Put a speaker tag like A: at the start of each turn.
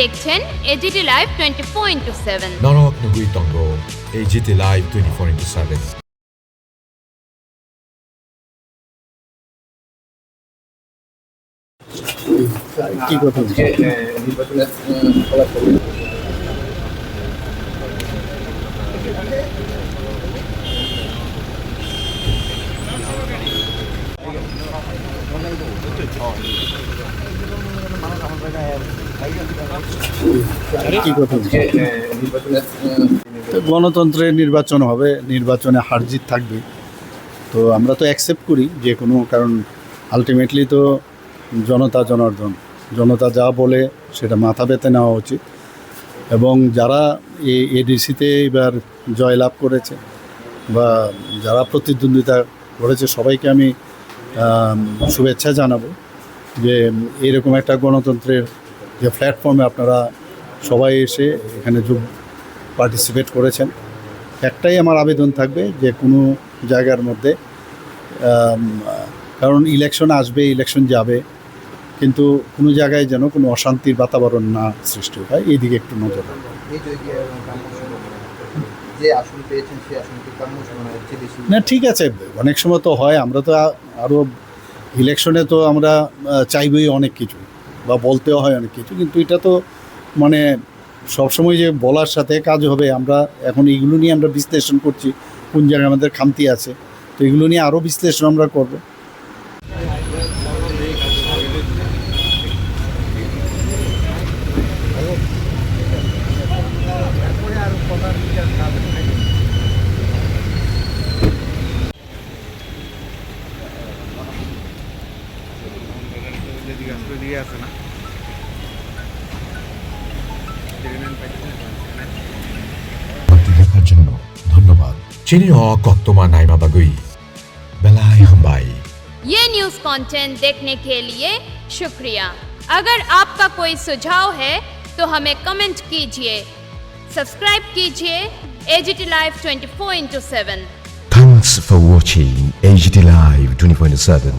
A: দেখছেন AGT live 24/7
B: Norok Nugui Tongo, AGT Live 24/7.
C: কি কথা
D: নির্বাচনের ফলাফল
C: কি কথা
D: নির্বাচনের
C: গণতন্ত্রের নির্বাচন হবে, নির্বাচনে হার জিত থাকবে। তো আমরা তো অ্যাকসেপ্ট করি যে কোনো, কারণ আলটিমেটলি তো জনতা জনার্দন, জনতা যা বলে সেটা মাথা পেতে নেওয়া উচিত। এবং যারা এই এডিসিতে এবার জয়লাভ করেছে বা যারা প্রতিদ্বন্দ্বিতা করেছে সবাইকে আমি শুভেচ্ছা জানাবো যে এরকম একটা গণতন্ত্রের যে প্ল্যাটফর্মে আপনারা সবাই এসে এখানে পার্টিসিপেট করেছেন। একটাই আমার আবেদন থাকবে যে কোনো জায়গার মধ্যে, কারণ ইলেকশন আসবে, ইলেকশন যাবে, কিন্তু কোনো জায়গায় যেন কোনো অশান্তির বাতাবরণ না সৃষ্টি হয়, এই দিকে একটু নজর রাখবেন।
D: যে আসন পেয়েছেন সেই আসনটি কাম্য বেশি
C: না ঠিক আছে, অনেক সময় তো হয়, আমরা তো আরও ইলেকশনে তো আমরা চাইবই অনেক কিছু বা বলতেও হয় অনেক কিছু, কিন্তু এটা তো মানে সবসময় যে বলার সাথে কাজ হবে, আমরা এখন এইগুলো নিয়ে আমরা বিশ্লেষণ করছি কোন জায়গায় আমাদের খামতি আছে, তো এগুলো নিয়ে আরও বিশ্লেষণ আমরা করব।
B: দেখার জন্য ধন্যবাদ। চিনি কত্তমা নাইমা বাগুই বেলাই হাম্বাই।
A: ये न्यूज़ कंटेंट देखने के लिए शुक्रिया। अगर आपका कोई सुझाव है तो हमें कमेंट कीजिए, सब्सक्राइब कीजिए AGT live 24/7।
B: Thanks for watching AGT Live 24/7.